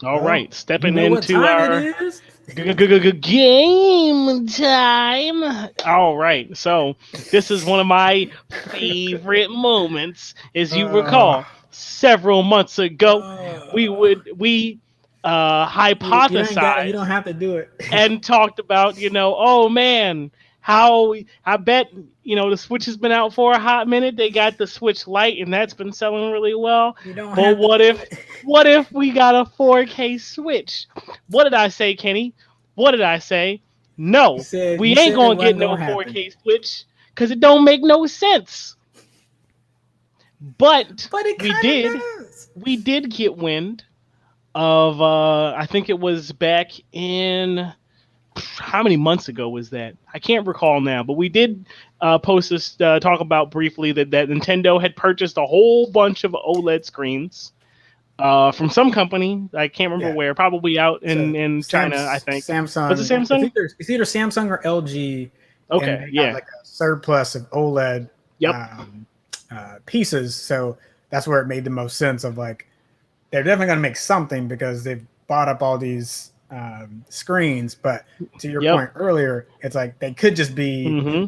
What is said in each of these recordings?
All Well, right, you stepping know what into time it our is? game time. All right, so this is one of my favorite moments. As you Uh, recall, several months ago, we uh, would we you don't got it. You don't hypothesized have to do it. and talked about, oh man, how I bet, the Switch has been out for a hot minute. They got the Switch Lite and that's been selling really well. You don't But have to do it. what if we got a 4K Switch? What did I say, Kenny? What did I say? No, we You ain't said it gonna get wasn't no gonna happen, 4K Switch because it don't make no sense. But but it we kind of did, does. we did get wind of I think it was back in how many months ago was that? I can't recall now, but we did post this talk about briefly that Nintendo had purchased a whole bunch of OLED screens from some company. I can't remember Yeah. where. Probably out So in China, I think. Was it Samsung. Samsung? It's either Samsung or LG, and Okay, they got yeah, like a surplus of OLED yep, pieces. So that's where it made the most sense of like they're definitely going to make something because they've bought up all these screens. But to your yep. point earlier, it's like they could just be, hmm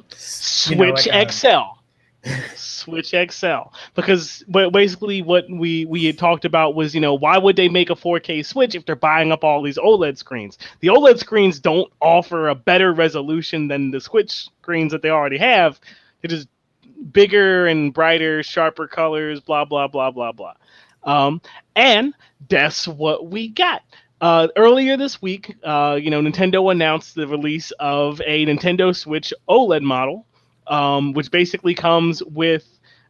like Switch a XL. Switch XL, because basically what we had talked about was, why would they make a 4K Switch if they're buying up all these OLED screens? The OLED screens don't offer a better resolution than the Switch screens that they already have. They're just bigger and brighter, sharper colors, blah blah blah blah blah. Um, and that's what we got. Earlier this week, Nintendo announced the release of a Nintendo Switch OLED model, which basically comes with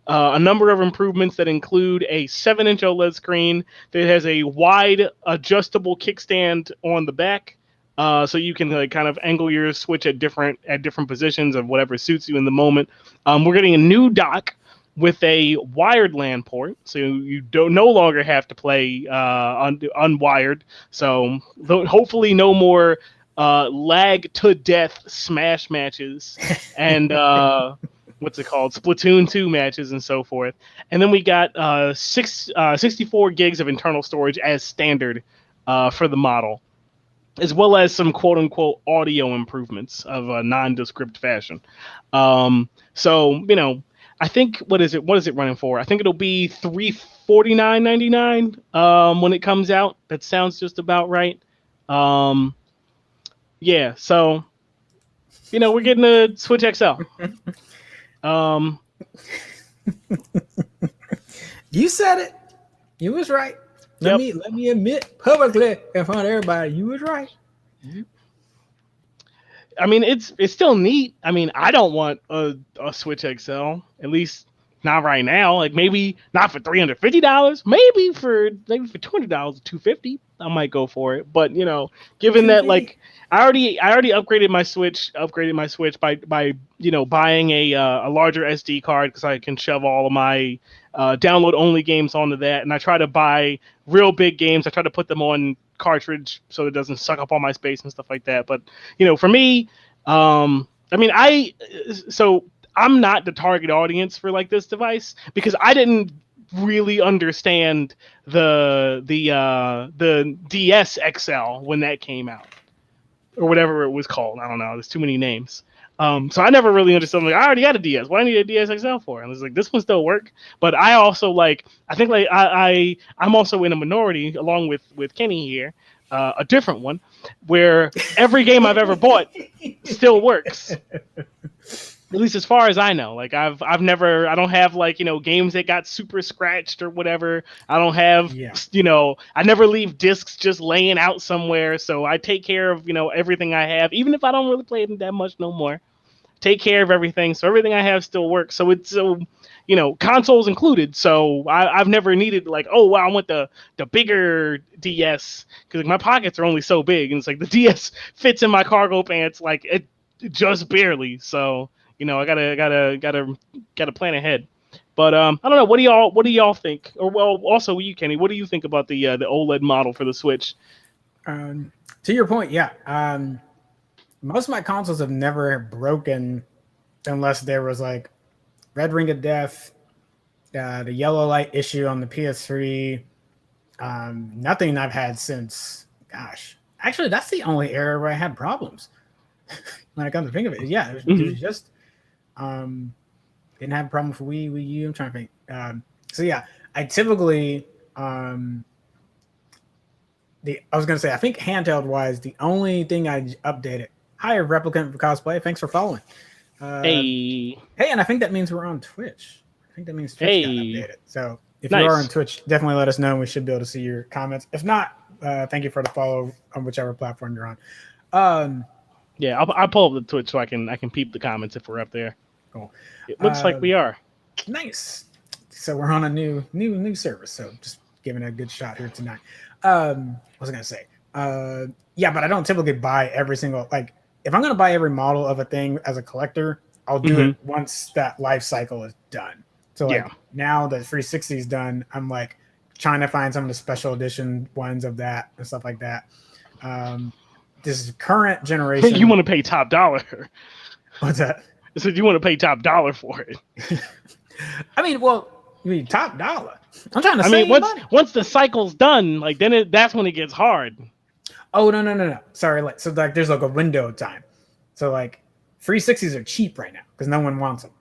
a number of improvements that include a 7-inch OLED screen that has a wide adjustable kickstand on the back, so you can like kind of angle your Switch at different positions of whatever suits you in the moment. We're getting a new dock with a wired LAN port, so you don't no longer have to play unwired. So hopefully, no more lag to death smash matches and what's it called, Splatoon 2 matches and so forth. And then we got 64 gigs of internal storage as standard for the model, as well as some quote unquote audio improvements of a nondescript fashion. So I think what is it? What is it running for? I think it'll be $349.99 when it comes out. That sounds just about right. Um, yeah. So we're getting a Switch XL. Um, you said it. You was right. yep. Let me admit publicly in front of everybody, you was right. I mean, it's still neat. I mean, I don't want a Switch XL, at least not right now. Like maybe not for $350. Maybe for $200, 250. I might go for it. But given that 250. like I already upgraded my Switch by buying a larger SD card because I can shove all of my download only games onto that, and I try to buy real big games. I try to put them on cartridge so it doesn't suck up all my space and stuff like that. But for me, I mean, so I'm not the target audience for like this device because I didn't really understand the DS XL when that came out or whatever it was called. I don't know. There's too many names. So I never really understood. Like, I already got a DS. What do I need a DS XL for? And I was like, this one still work. But I also like. I think like I'm also in a minority along with Kenny here, a different one, where every game I've ever bought still works, at least as far as I know. Like I don't have like games that got super scratched or whatever. I don't have Yeah. I never leave discs just laying out somewhere. So I take care of everything I have, even if I don't really play it that much no more. Take care of everything, so everything I have still works. So it's consoles included. So I've never needed like, oh wow, I want the bigger DS because like, my pockets are only so big, and it's like the DS fits in my cargo pants like it just barely. So I gotta plan ahead. But I don't know. What do y'all think? Or well, also you, Kenny, what do you think about the OLED model for the Switch? To your point, yeah. Most of my consoles have never broken unless there was like Red Ring of Death, the yellow light issue on the PS3, Nothing I've had since. Gosh, actually, that's the only era where I had problems. When I come to think of it, yeah, it was just didn't have a problem for Wii U. I'm trying to think. So yeah, I typically I was gonna say I think handheld wise the only thing I updated. Hi, Replicant for cosplay. Thanks for following. Hey, And I think that means we're on Twitch. I think that means Twitch got updated. So if you are on Twitch, definitely let us know. We should be able to see your comments. If not, thank you for the follow on whichever platform you're on. Yeah, I'll pull up the Twitch so I can peep the comments if we're up there. Cool. It looks like we are. Nice. So we're on a new service. So just giving it a good shot here tonight. What was I gonna say? Yeah, but I don't typically buy every single like. If I'm gonna buy every model of a thing as a collector, I'll do it once that life cycle is done. So like now that 360 is done, I'm like trying to find some of the special edition ones of that and stuff like that. This is current generation. You want to pay top dollar. What's that? So you want to pay top dollar for it. I mean, well, you mean top dollar. I'm trying to save money. Once the cycle's done, like then that's when it gets hard. Oh no. Sorry, like so like there's like a window of time. So like 360s are cheap right now because no one wants them.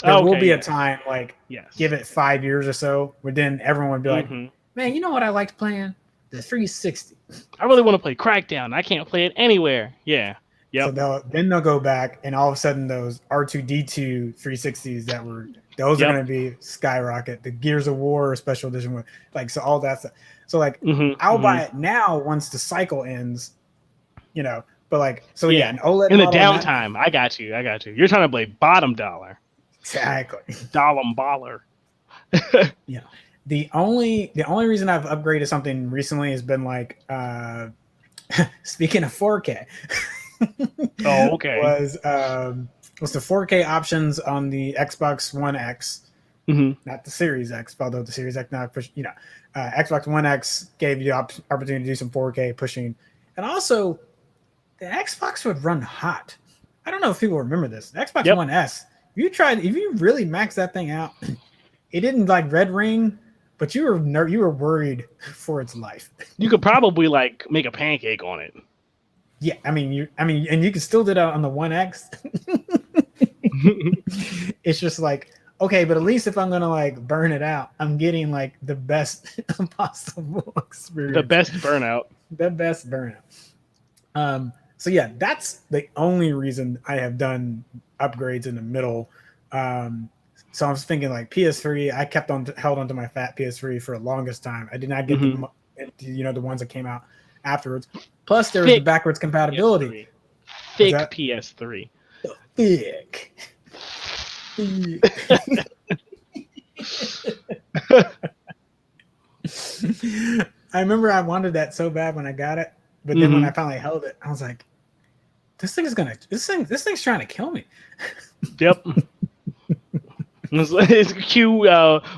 There will be a time like give it 5 years or so where then everyone would be like, man, you know what I liked playing? The 360. I really want to play Crackdown. I can't play it anywhere. Yeah. Yep. So they'll go back and all of a sudden those R2D2 360s that were those are going to be skyrocket. The Gears of War special edition, like so all that stuff. So like I'll buy it now once the cycle ends, you know. But like so an OLED in the downtime. I got you. You're trying to play bottom dollar. Exactly. Dollar baller. Yeah. The only reason I've upgraded something recently has been like speaking of 4K. Oh, okay. Was the 4K options on the Xbox One X, not the Series X, although the Series X now push, Xbox One X gave you the opportunity to do some 4K pushing, and also the Xbox would run hot. I don't know if people remember this. The Xbox One S, if you really maxed that thing out, it didn't like red ring, but you were worried for its life. You could probably like make a pancake on it. Yeah, and you can still do that on the One X. It's just like, okay, but at least if I'm gonna like burn it out, I'm getting like the best possible experience. The best burnout. The best burnout. So yeah, that's the only reason I have done upgrades in the middle. So I was thinking like PS3. I kept held onto my fat PS3 for the longest time. I did not get the ones that came out afterwards. Plus, there was the backwards compatibility. Thick PS3. Thick. I remember I wanted that so bad when I got it, but then when I finally held it, I was like, "This thing's trying to kill me." Yep. It's Q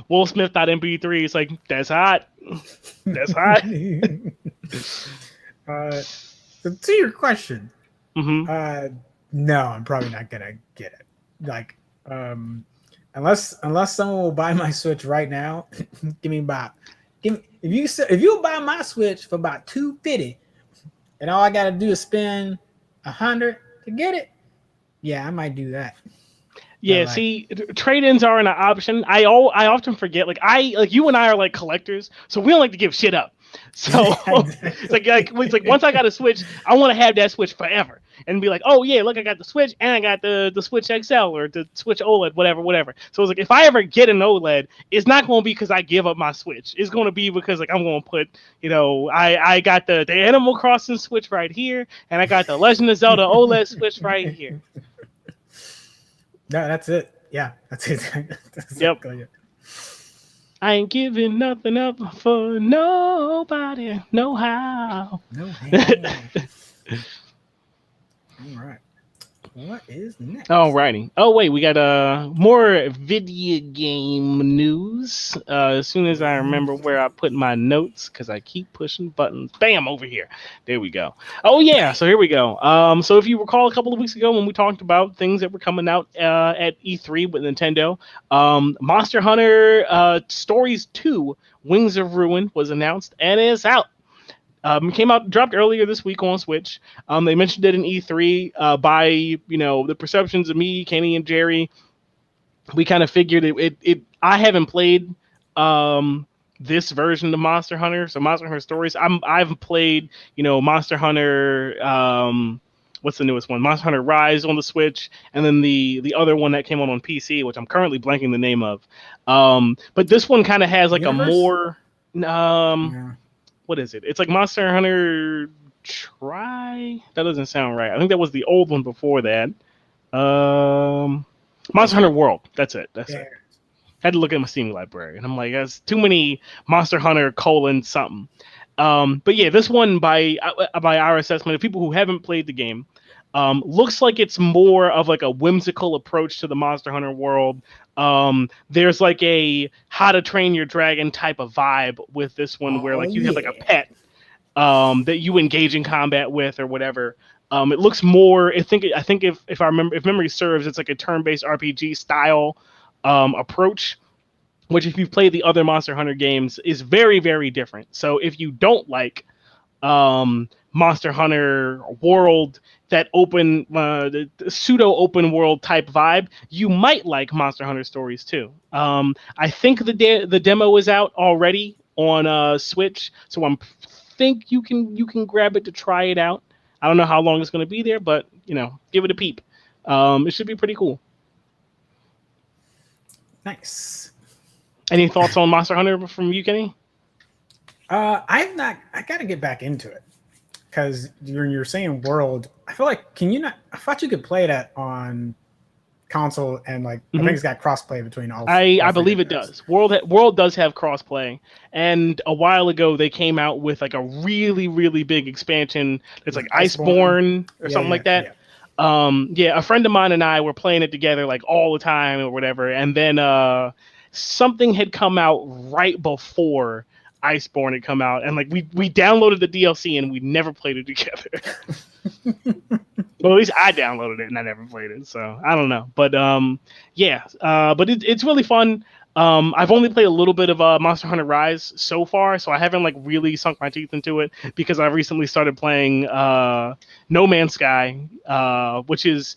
Wolfsmith.mp3. It's like that's hot. That's hot. So to your question, no, I'm probably not gonna get it. Like, unless someone will buy my Switch right now, if you buy my Switch for about $250, and all I gotta do is spend $100 to get it, yeah, I might do that. Yeah, see, trade-ins are an option. I often forget. Like you and I are like collectors, so we don't like to give shit up. So it's like once I got a Switch, I want to have that Switch forever and be like, oh yeah, look, I got the Switch and I got the Switch XL or the Switch OLED, whatever. So it's like if I ever get an OLED, it's not going to be because I give up my Switch. It's going to be because like I'm going to put, I got the Animal Crossing Switch right here, and I got the Legend of Zelda OLED Switch right here. No, that's it. Yeah, that's it. That's exactly it. I ain't giving nothing up for nobody, no how. No how. All right. what is next? Alrighty. Oh wait, we got more video game news. As soon as I remember where I put my notes, because I keep pushing buttons. Bam, over here. There we go. Oh yeah, so here we go. So if you recall a couple of weeks ago when we talked about things that were coming out at E3 with Nintendo, Monster Hunter Stories 2: Wings of Ruin was announced and is out. Came out, dropped earlier this week on Switch. They mentioned it in E3. By the perceptions of me, Kenny, and Jerry, we kind of figured it. I haven't played this version of Monster Hunter, so Monster Hunter Stories. I've played Monster Hunter. What's the newest one? Monster Hunter Rise on the Switch, and then the other one that came on PC, which I'm currently blanking the name of. But this one kind of has like a Universe? more Yeah. what is it? It's like Monster Hunter Try. That doesn't sound right. I think that was the old one before that. Um, That's Monster Hunter right. World. That's it. That's Yeah. it. Had to look at my Steam library, and I'm like, that's too many Monster Hunter colon something. But yeah, this one by our assessment of people who haven't played the game, looks like it's more of like a whimsical approach to the Monster Hunter world. There's like a How to Train Your Dragon type of vibe with this one, where Oh like you have like a yeah. pet that you engage in combat with or whatever. It looks more. I think if I remember, if memory serves, it's like a turn-based RPG style approach, which if you've played the other Monster Hunter games is very very different. So if you don't like Monster Hunter World, that open the pseudo open world type vibe, you might like Monster Hunter Stories too. I think the demo is out already on Switch, so I think you can grab it to try it out. I don't know how long it's going to be there, but give it a peep. It should be pretty cool. Nice. Any thoughts on Monster Hunter from you, Kenny? I've not. I got to get back into it because you're saying world. I feel like can you not? I thought you could play that on console and like I think Hmm. it's got crossplay between I all three believe of it those. does. World does have crossplay, and a while ago they came out with like a really really big expansion. It's like Like Iceborne. Iceborne or Yeah, something yeah, like that. yeah. Yeah, a friend of mine and I were playing it together like all the time or whatever, and then something had come out right before Iceborne had come out, and like we downloaded the DLC and we never played it together. Well, at least I downloaded it and I never played it, so I don't know. But yeah, but it's really fun. I've only played a little bit of Monster Hunter Rise so far, so I haven't like really sunk my teeth into it because I recently started playing No Man's Sky, which is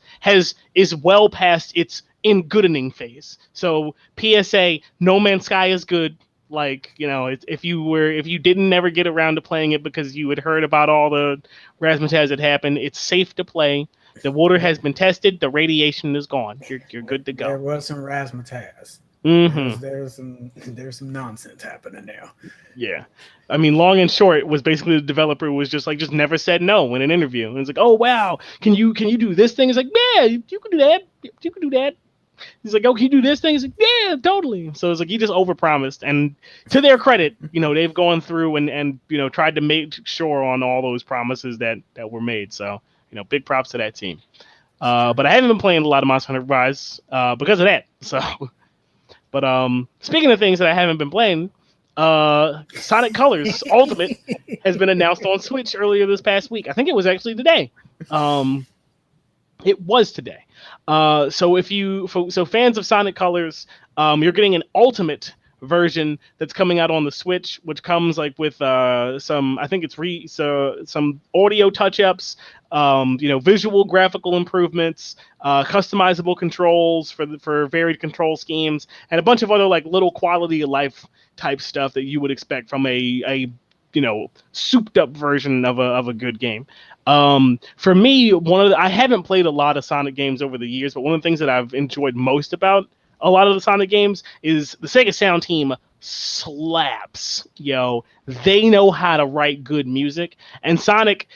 well past its in goodening phase. So PSA, No Man's Sky is good. Like if you didn't never get around to playing it because you had heard about all the razzmatazz that happened, it's safe to play. The water has been tested. The radiation is gone. You're good to There go. was some razzmatazz. Hmm. There's some nonsense happening now. Yeah. I mean, long and short was basically the developer was just like just never said no in an interview. And it's like, oh wow, can you do this thing? It's like, yeah, you can do that. You can do that. He's like, oh, can you do this thing? He's like, yeah, totally. So it's like he just overpromised. And to their credit, they've gone through and tried to make sure on all those promises that were made. So big props to that team. It's true. But I haven't been playing a lot of Monster Hunter Rise because of that. So, but speaking of things that I haven't been playing, Sonic Colors Ultimate has been announced on Switch earlier this past week. I think it was actually today. Um, it was today. So fans of Sonic Colors, you're getting an ultimate version that's coming out on the Switch, which comes like with some, I think it's some audio touch ups, visual graphical improvements, customizable controls for varied control schemes, and a bunch of other like little quality of life type stuff that you would expect from a souped up version of a good game. For me, I haven't played a lot of Sonic games over the years, but one of the things that I've enjoyed most about a lot of the Sonic games is the Sega Sound team slaps. Yo, they know how to write good music. And Sonic,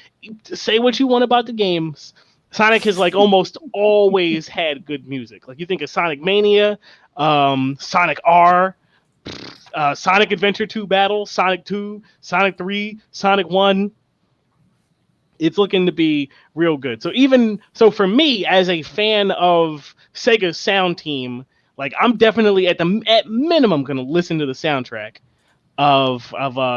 say what you want about the games, Sonic has like almost always had good music. Like you think of Sonic Mania, Sonic R, Sonic Adventure 2 Battle, Sonic 2, Sonic 3, Sonic 1. It's looking to be real good. So even so, for me as a fan of Sega's sound team, like I'm definitely at minimum gonna listen to the soundtrack of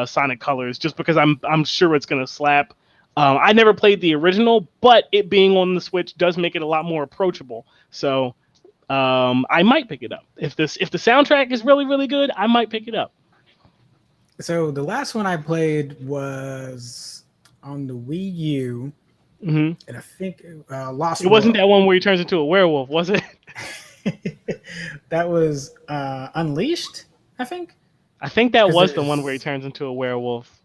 Sonic Colors just because I'm sure it's gonna slap. I never played the original, but it being on the Switch does make it a lot more approachable. So I might pick it up if the soundtrack is really good. I might pick it up. So the last one I played was on the Wii U, Hmm. and I think Lost It wasn't World. that one where he turns into a werewolf, was it? That was Unleashed, I think, I think that because was the one where he there's turns into a werewolf.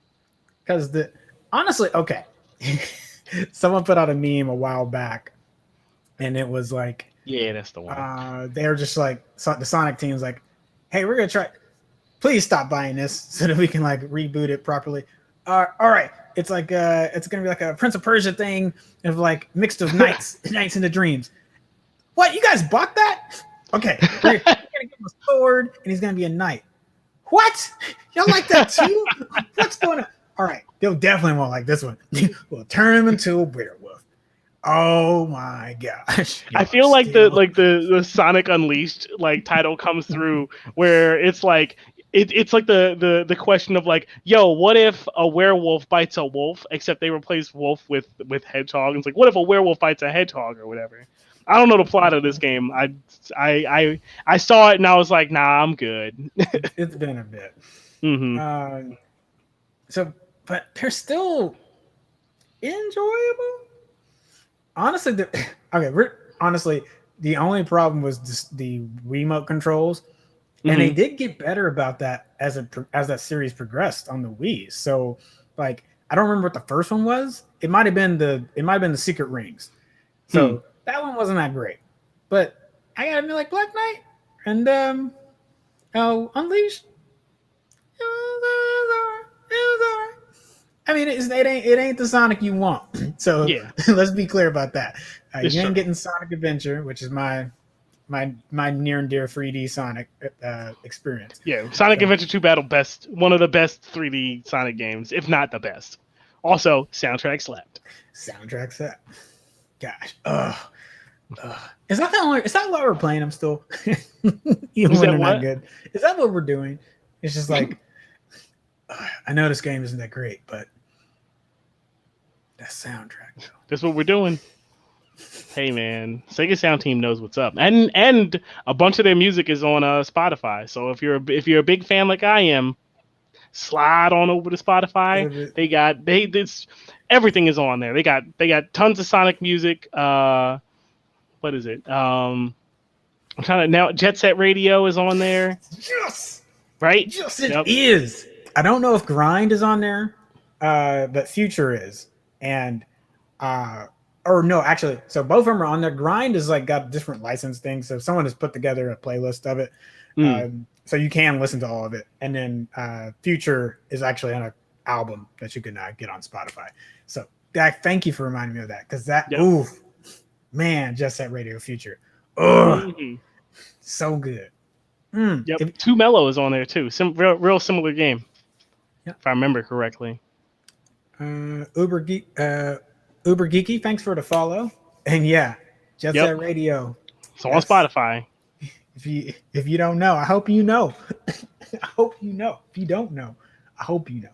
because the honestly okay. Someone put out a meme a while back, and it was like Yeah, that's the one. they're just like the Sonic team's like, hey, we're gonna try. Please stop buying this so that we can like reboot it properly. All right, it's like it's gonna be like a Prince of Persia thing of like mixed with knights into dreams. What, you guys bought that? Okay, we're gonna give him a sword and he's gonna be a knight. What? Y'all like that too? What's going on? All right, they'll definitely won't like this one. We'll turn him into a werewolf. Oh my gosh! I feel like the Sonic Unleashed like title comes through where it's like it's like the question of like, yo, what if a werewolf bites a wolf, except they replace wolf with hedgehog. And it's like, what if a werewolf bites a hedgehog or whatever? I don't know the plot of this game. I saw it and I was like, nah, I'm good. it's been a bit. Hmm. So, but they're still enjoyable. Honestly, okay. Honestly, the only problem was just the Wiimote controls, and they Hmm. did get better about that as that series progressed on the Wii. So, like, I don't remember what the first one was. It might have been the Secret Rings. Hmm. So that one wasn't that great, but I gotta admit, like Black Knight and Unleashed. I mean, it ain't the Sonic you want. So Yeah, let's be clear about that. it's You ain't true. getting Sonic Adventure, which is my near and dear 3D Sonic experience. Yeah, Sonic So Adventure 2 Battle one of the best 3D Sonic games, if not the best. Also, soundtrack slapped. soundtrack set. Gosh, is that the only? Is that what we're playing? I'm still, even Is when that they're not what? good. Is that what we're doing? It's just like I know this game isn't that great, but that soundtrack though. That's what we're doing. Hey man, Sega Sound Team knows what's up, and a bunch of their music is on Spotify. So if you're a big fan like I am, slide on over to Spotify. They this everything is on there. They got tons of Sonic music. What is it? I'm trying to now. Jet Set Radio is on there, Yes, right? yes, it Yep. is. I don't know if Grind is on there, but Future is, and uh, or no, actually, so both of them are on there. Grind is like got different license things, so someone has put together a playlist of it, Mm. so you can listen to all of it. And then Future is actually on an album that you can get on Spotify. So thank you for reminding me of that because that Yep. ooh man, just that Radio Future, oh Hmm. so good. Yep. If, Two Mellow is on there too. Real similar game, yeah. if I remember correctly. Uber Geeky, thanks for the follow. And yeah, Jet Yep. Set Radio. So on That's Spotify. if you don't know, I hope you know. I hope you know. If you don't know, I hope you know.